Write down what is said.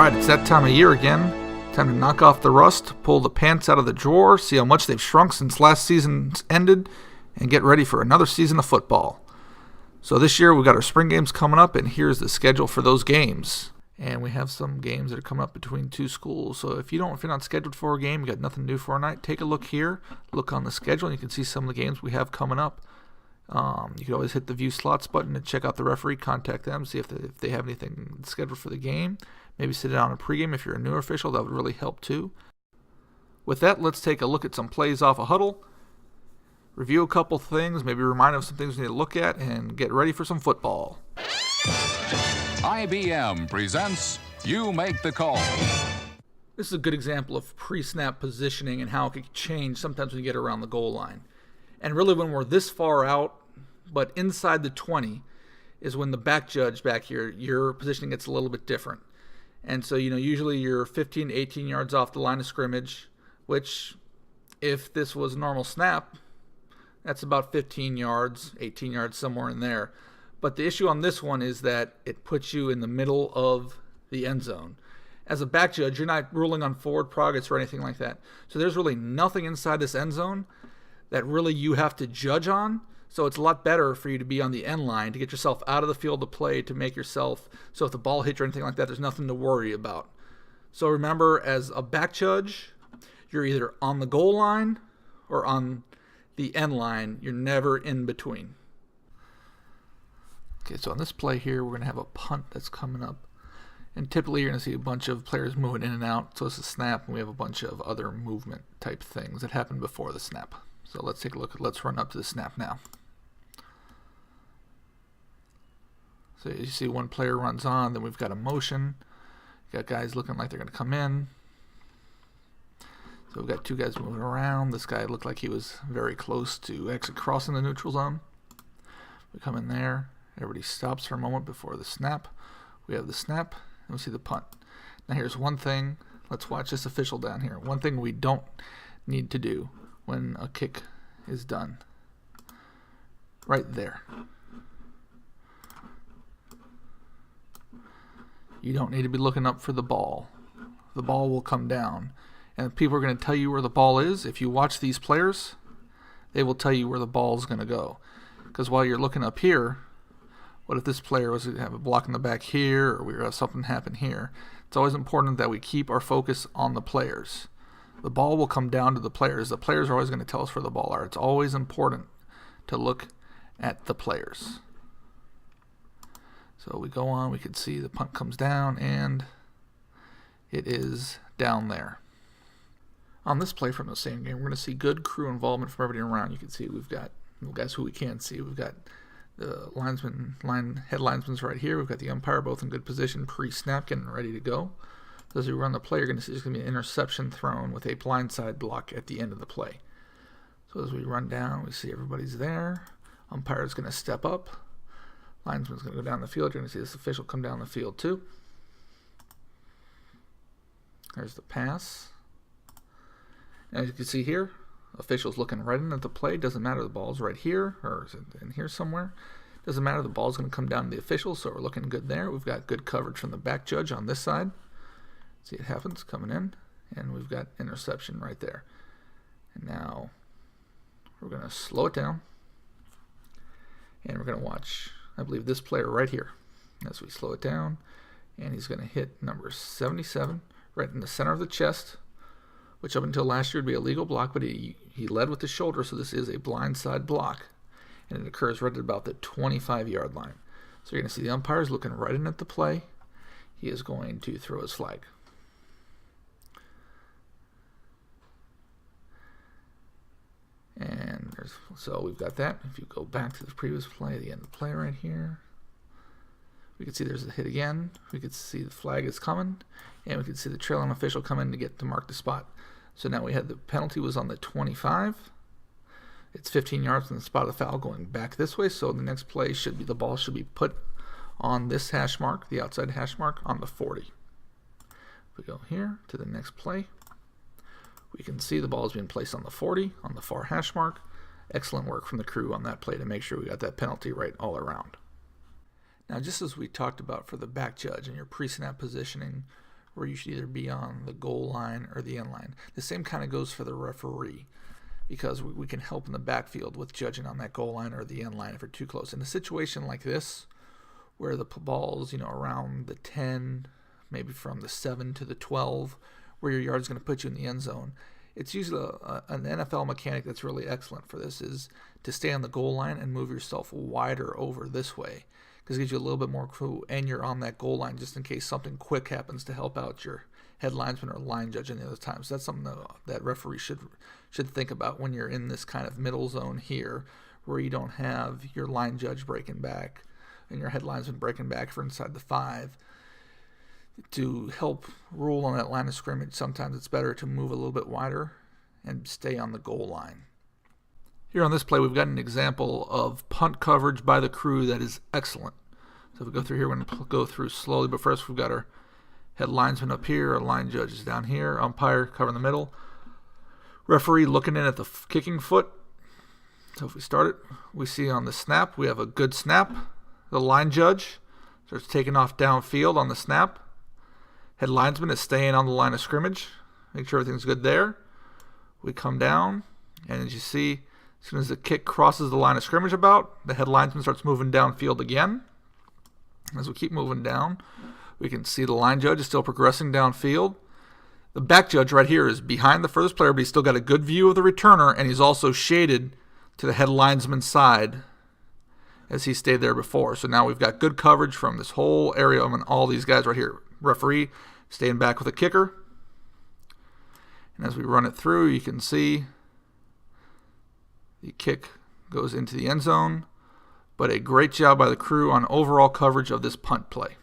Alright, it's that time of year again. Time to knock off the rust, pull the pants out of the drawer, see how much they've shrunk since last season's ended, and get ready for another season of football. So this year we've got our spring games coming up, and here's the schedule for those games. And we have some games that are coming up between two schools. So if you're not scheduled for a game, you got nothing to do for a night, take a look here, look on the schedule, and you can see some of the games we have coming up. You can always hit the view slots button and check out the referee, contact them, see if they have anything scheduled for the game. Maybe sit down a pregame if you're a newer official, that would really help too. With that, let's take a look at some plays off a huddle, review a couple things, maybe remind of some things we need to look at, and get ready for some football. IBM presents You Make the Call. This is a good example of pre-snap positioning and how it can change sometimes when you get around the goal line. And really when we're this far out, but inside the 20, is when the back judge back here, your positioning gets a little bit different. And so, usually you're 15 to 18 yards off the line of scrimmage, which if this was a normal snap, that's about 15 yards, 18 yards, somewhere in there. But the issue on this one is that it puts you in the middle of the end zone. As a back judge, you're not ruling on forward progress or anything like that. So there's really nothing inside this end zone that really you have to judge on. So it's a lot better for you to be on the end line, to get yourself out of the field of play, to make yourself, so if the ball hits you or anything like that, there's nothing to worry about. So remember, as a back judge, you're either on the goal line or on the end line. You're never in between. Okay, so on this play here, we're going to have a punt that's coming up. And typically you're going to see a bunch of players moving in and out. So it's a snap, and we have a bunch of other movement type things that happen before the snap. So let's take a look. Let's run up to the snap now. So you see one player runs on, then we've got a motion. Got guys looking like they're going to come in. So we've got two guys moving around. This guy looked like he was very close to actually crossing the neutral zone. We come in there. Everybody stops for a moment before the snap. We have the snap, and we see the punt. Now here's one thing. Let's watch this official down here. One thing we don't need to do when a kick is done. Right there. You don't need to be looking up for the ball. The ball will come down. And people are going to tell you where the ball is. If you watch these players, they will tell you where the ball is going to go. Because while you're looking up here, what if this player was to have a block in the back here, or we have something happen here? It's always important that we keep our focus on the players. The ball will come down to the players. The players are always going to tell us where the ball are. It's always important to look at the players. So we go on, we can see the punt comes down, and it is down there. On this play from the same game, we're going to see good crew involvement from everybody around. You can see we've got, guys who we can't see. We've got the head linesman's right here. We've got the umpire both in good position, pre-snap, getting ready to go. So as we run the play, you're going to see there's going to be an interception thrown with a blindside block at the end of the play. So as we run down, we see everybody's there. Umpire's going to step up. Linesman's going to go down the field. You're going to see this official come down the field too. There's the pass. And as you can see here, official's looking right in at the play. Doesn't matter, the ball's right here, or is it in here somewhere? Doesn't matter, the ball's going to come down to the official, so we're looking good there. We've got good coverage from the back judge on this side. See, it happens coming in, and we've got interception right there. And now we're going to slow it down, and we're going to watch, I believe, this player right here as we slow it down, and he's going to hit number 77 right in the center of the chest, which up until last year would be a legal block, but he led with the shoulder, so this is a blindside block, and it occurs right at about the 25-yard line. So you're going to see the umpires looking right in at the play. He is going to throw his flag. And so we've got that. If you go back to the previous play, the end of the play right here, we can see there's a hit again. We can see the flag is coming, and we can see the trailing official come in to mark the spot. So now we had the penalty was on the 25. It's 15 yards from the spot of the foul going back this way. So the next play should be, the ball should be put on this hash mark, the outside hash mark, on the 40. If we go here to the next play, we can see the ball is being placed on the 40, on the far hash mark. Excellent work from the crew on that play to make sure we got that penalty right all around. Now, just as we talked about for the back judge and your pre-snap positioning, where you should either be on the goal line or the end line. The same kind of goes for the referee, because we can help in the backfield with judging on that goal line or the end line if we're too close. In a situation like this, where the ball's around the 10, maybe from the 7 to the 12, where your yard's going to put you in the end zone, it's usually an NFL mechanic that's really excellent for this is to stay on the goal line and move yourself wider over this way, because it gives you a little bit more crew, and you're on that goal line just in case something quick happens to help out your head linesman or line judge any other time. So that's something that referee should think about when you're in this kind of middle zone here, where you don't have your line judge breaking back and your head linesman breaking back for inside the 5. To help rule on that line of scrimmage, sometimes it's better to move a little bit wider and stay on the goal line. Here on this play, we've got an example of punt coverage by the crew that is excellent. So if we go through here, we're going to go through slowly, but first we've got our head linesman up here, our line judge is down here, umpire covering the middle, referee looking in at the kicking foot. So if we start it, we see on the snap, we have a good snap. The line judge starts taking off downfield on the snap. Head linesman is staying on the line of scrimmage. Make sure everything's good there. We come down, and as you see, as soon as the kick crosses the line of scrimmage the head linesman starts moving downfield again. As we keep moving down, we can see the line judge is still progressing downfield. The back judge right here is behind the furthest player, but he's still got a good view of the returner, and he's also shaded to the head linesman's side as he stayed there before. So now we've got good coverage from this whole area. I mean, all these guys right here. Referee staying back with a kicker. And as we run it through, you can see the kick goes into the end zone. But a great job by the crew on overall coverage of this punt play.